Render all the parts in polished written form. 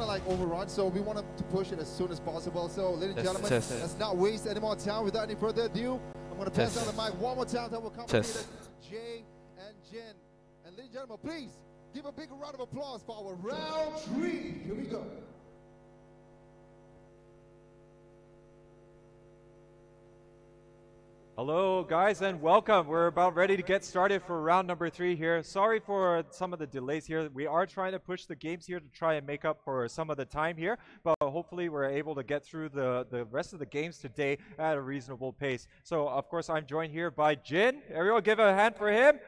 to like overrun, so we want to push it as soon as possible. So, ladies and gentlemen, let's not waste any more time. Without any further ado, I'm going to pass down the mic one more time. That will come to Jay and Jen. And ladies and gentlemen, please give a big round of applause for our round 3. Here we go. Hello guys and welcome. We're about ready to get started for round number 3 here. Sorry for some of the delays here. We are trying to push the games here to try and make up for some of the time here, but hopefully we're able to get through the rest of the games today at a reasonable pace. So of course I'm joined here by Jin. Everyone give a hand for him.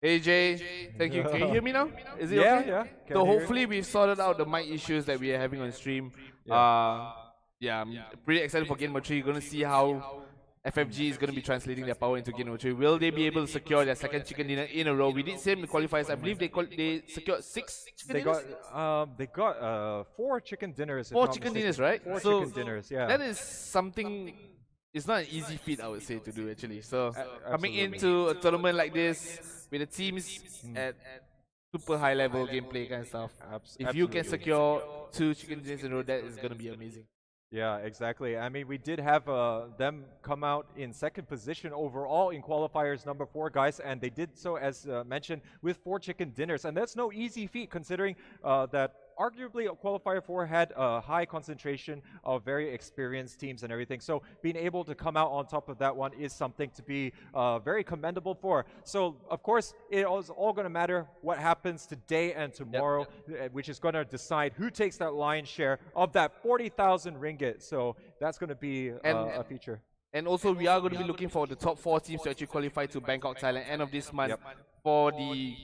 Hey Jay, thank you. Can you hear me now? Is it okay? Yeah. So hopefully we've sorted out the mic issues that we are having on stream. Yeah, I'm pretty excited for game number 3. You're going to see how FFG is going to be translating their power into game number 3. Will they be able to secure their second chicken dinner in a row? We did see in the qualifiers. I believe they secured 6 chicken dinners. They got 4 chicken dinners. 4 chicken dinners, right? 4 chicken dinners. Yeah. That is something. It's not an easy feat, I would say, to do actually. So coming into a tournament like this with the teams at super high level gameplay kind of stuff. If you can secure 2 chicken dinners in a row, that is going to be amazing. Yeah, exactly. I mean, we did have them come out in 2nd position overall in qualifiers number 4, guys, and they did so, as mentioned, with 4 chicken dinners. And that's no easy feat, considering that arguably qualifier 4 had a high concentration of very experienced teams and everything. So being able to come out on top of that one is something to be very commendable for. So of course, it is all going to matter what happens today and tomorrow, which is going to decide who takes that lion's share of that 40,000 ringgit. So that's going to be a feature. And also, we are going to be looking for the top 4 teams to actually qualify to Bangkok, Thailand, end of this month for the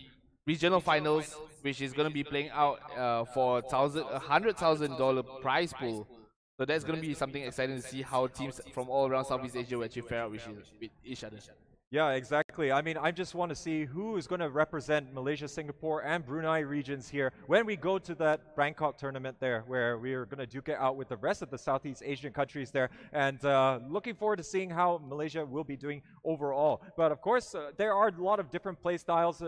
regional finals, which is going to be playing out for $100,000 prize pool. So that's going to be something exciting to see how teams from all around Southeast Asia will actually fare out with each other. Yeah, exactly. I mean, I just want to see who is going to represent Malaysia, Singapore, and Brunei regions here when we go to that Bangkok tournament there, where we are going to duke it out with the rest of the Southeast Asian countries there. And looking forward to seeing how Malaysia will be doing overall. But of course, there are a lot of different play styles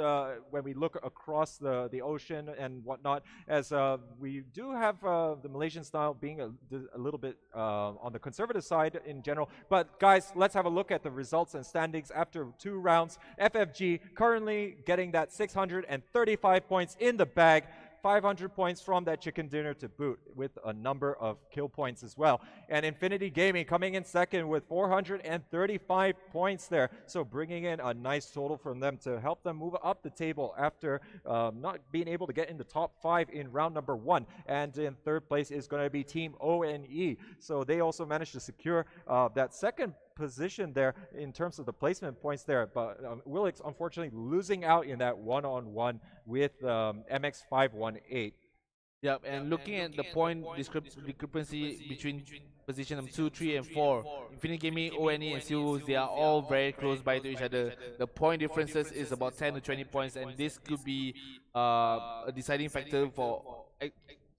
when we look across the ocean and whatnot, as we do have the Malaysian style being a little bit on the conservative side in general. But guys, let's have a look at the results and standings after 2 rounds. FFG currently getting that 635 points in the bag, 500 points from that chicken dinner to boot, with a number of kill points as well. And Infinity Gaming coming in 2nd with 435 points there. So bringing in a nice total from them to help them move up the table after not being able to get in the top 5 in round number 1. And in 3rd place is going to be Team ONE. So they also managed to secure that 2nd position there in terms of the placement points there, but Willix unfortunately losing out in that one-on-one with MX518. Yep, and looking at the point discrepancy between position number 2, 3, and 4, Infinity Gaming, ONE, and Seawolves, they are all very close by to each other. The point differences is about 10 to 20 points, and this could be a deciding factor for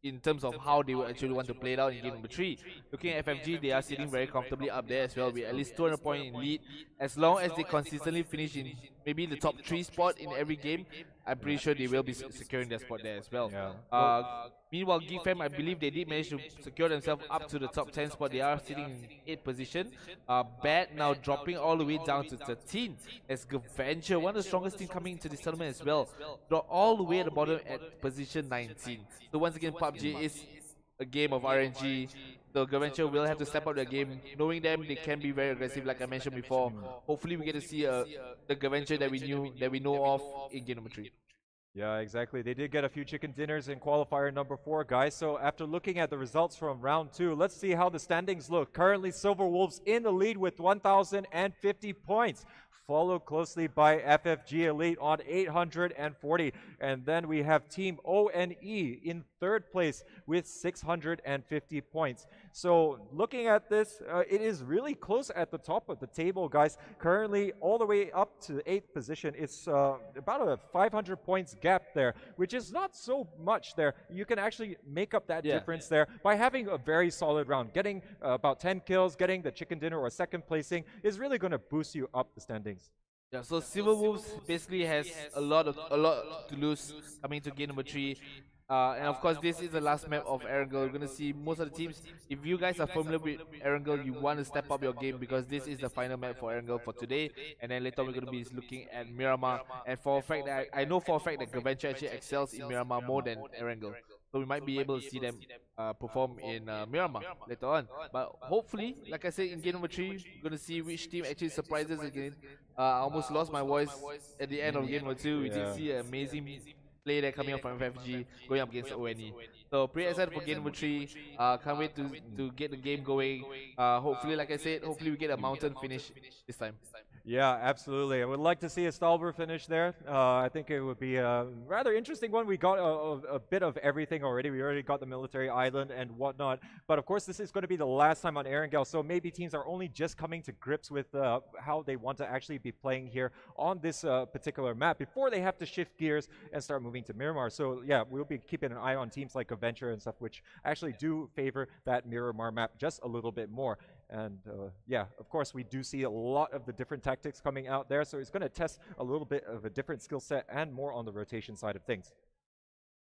in terms of how they will actually want to play it out in game number 3. Looking at FFG, they are sitting very comfortably up there as well, with at least 200 points in lead. As long as they consistently finish in maybe the top 3 spot in every game, I'm pretty sure they will be securing their spot there as well. Meanwhile, GFM, I believe they did manage to secure themselves up to the top 10 spot. They are sitting in 8th position. Bad now dropping all the way down to 13, as Gaventure, one of the strongest teams coming into this tournament as well, drop all the way at the bottom at position 19. So once again, PUBG is a game of RNG. So Gaventure will have to step up their game. Knowing them, they can be very aggressive, like I mentioned before. Hopefully we get to see the Gaventure that we know of in game number 3. Yeah, exactly. They did get a few chicken dinners in qualifier number 4, guys. So after looking at the results from round 2, let's see how the standings look. Currently, Silver Wolves in the lead with 1,050 points, followed closely by FFG Elite on 840. And then we have Team ONE in 3rd place with 650 points. So looking at this, it is really close at the top of the table, guys. Currently, all the way up to 8th position, it's about a 500 points gap there, which is not so much there. You can actually make up that difference there by having a very solid round. Getting about 10 kills, getting the chicken dinner or 2nd placing is really going to boost you up the standings. Yeah, so Silver Wolves basically has a lot to lose coming to game number 3. And of course, this is the last map of Erangel. You're gonna see most of the teams. If you guys are familiar with Erangel, you want to step up your game because this is the final map for Erangel for today. And then later we're gonna be looking at Miramar. And for a fact that I know for a fact that Gaventure actually excels in Miramar more than Erangel. So we might be able to see them perform in Miramar later on. But hopefully, like I said, in game number 3, we're gonna see which team actually surprises again. I almost lost my voice at the end of game number 2. We did see an amazing play there coming up from FFG going up against ONE. So pretty excited for game number 3. Can't wait to get the game going. Hopefully, like I said, hopefully we get a mountain finish this time. Yeah, absolutely. I would like to see a Stalber finish there. I think it would be a rather interesting one. We got a bit of everything already. We already got the military island and whatnot. But of course, this is going to be the last time on Erangel. So maybe teams are only just coming to grips with how they want to actually be playing here on this particular map before they have to shift gears and start moving to Miramar. So yeah, we'll be keeping an eye on teams like Adventure and stuff, which actually do favor that Miramar map just a little bit more. And yeah, of course, we do see a lot of the different tactics coming out there. So it's going to test a little bit of a different skill set and more on the rotation side of things.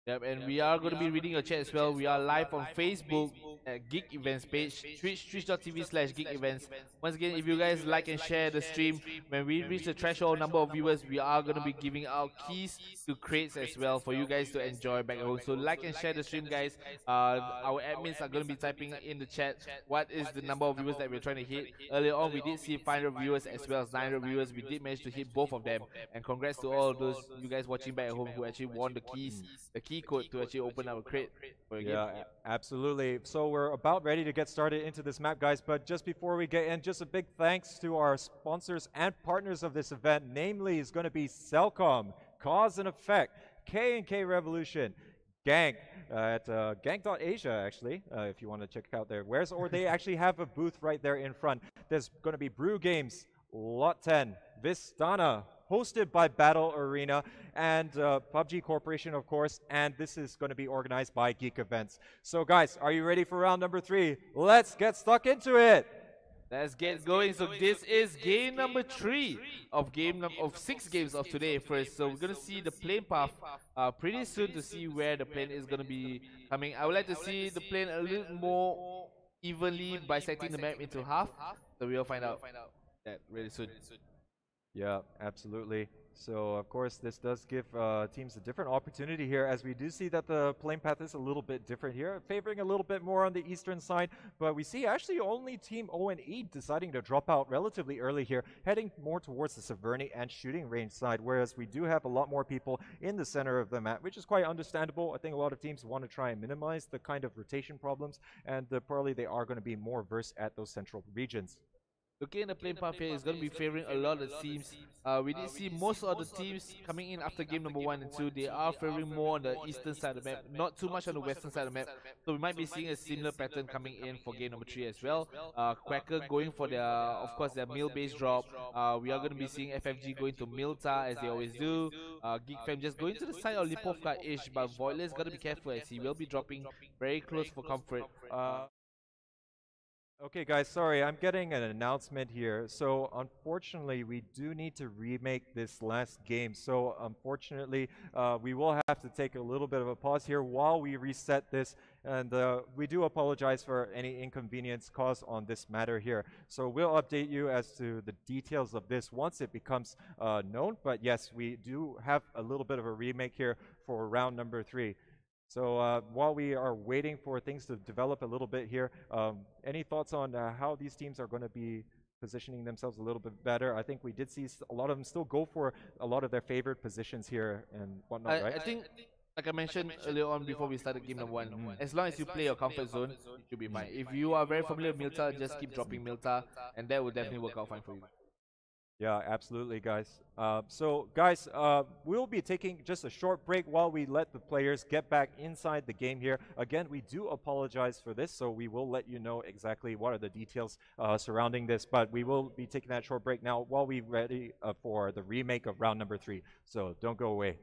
Yep, and we are going to be reading your chat as well. We are live on Facebook at Geek Events page, twitch.tv/Geek Events. Once again, if you guys like and share the stream, when we reach the threshold number of viewers, we are going to be giving out keys to crates as well for you guys to enjoy back at home. So like and share the stream, guys. Our admins are going to be typing in the chat what is the number of viewers that we're trying to hit. Earlier on, we did see 500 viewers as well as 900 viewers. We did manage to hit both of them. And congrats to all of those you guys watching back at home who actually won the keys, the key code to actually open our crate for your game. Absolutely. So we're about ready to get started into this map, guys, but just before we get in, just a big thanks to our sponsors and partners of this event. Namely is going to be Cellcom, Cause and Effect, K&K Revolution, Gank at gank.asia, actually, if you want to check out their wares, or they actually have a booth right there in front. There's going to be Brew Games, Lot 10, Vistana, hosted by Battle Arena, and PUBG Corporation, of course, and this is going to be organized by Geek Events. So guys, are you ready for round number 3? Let's get stuck into it! Let's get going. So this is game number 3 of 6 games of today first. So we're going to see the plane path pretty soon to see where the plane is going to be coming. I would like to see the plane a little more evenly bisecting the map into half. So we'll find out that really soon. Yeah, absolutely. So, of course, this does give teams a different opportunity here, as we do see that the plane path is a little bit different here, favoring a little bit more on the eastern side. But we see actually only Team ONE deciding to drop out relatively early here, heading more towards the Severny and shooting range side, whereas we do have a lot more people in the center of the map, which is quite understandable. I think a lot of teams want to try and minimize the kind of rotation problems, and probably they are going to be more versed at those central regions. Looking at the plane path here, is going to be favoring a lot of teams. We did see most of the teams coming in after game number 1 and 2. They are favoring more on the eastern side of the map, not too much on the western side of the map. So we might be seeing a similar pattern coming in for game number 3 as well. Quacker going for their, of course, their mill-based drop. We are going to be seeing FFG going to Milta as they always do. Geek Fam just going to the side of Lipovka-ish, but Voidless got to be careful as he will be dropping very close for comfort. Okay guys, sorry, I'm getting an announcement here. So unfortunately, we do need to remake this last game. So unfortunately, we will have to take a little bit of a pause here while we reset this. And we do apologize for any inconvenience caused on this matter here. So we'll update you as to the details of this once it becomes known. But yes, we do have a little bit of a remake here for round number 3. So while we are waiting for things to develop a little bit here, any thoughts on how these teams are going to be positioning themselves a little bit better? I think we did see a lot of them still go for a lot of their favorite positions here and whatnot, right? I think, like I mentioned earlier on before we started game number 1, as long as you play your comfort zone, you should be fine. If you are very familiar with Milta, just keep dropping Milta, and that will definitely work out fine for you. Yeah, absolutely, guys. So, guys, we'll be taking just a short break while we let the players get back inside the game here. Again, we do apologize for this, so we will let you know exactly what are the details surrounding this. But we will be taking that short break now while we're ready for the remake of round number 3. So, don't go away.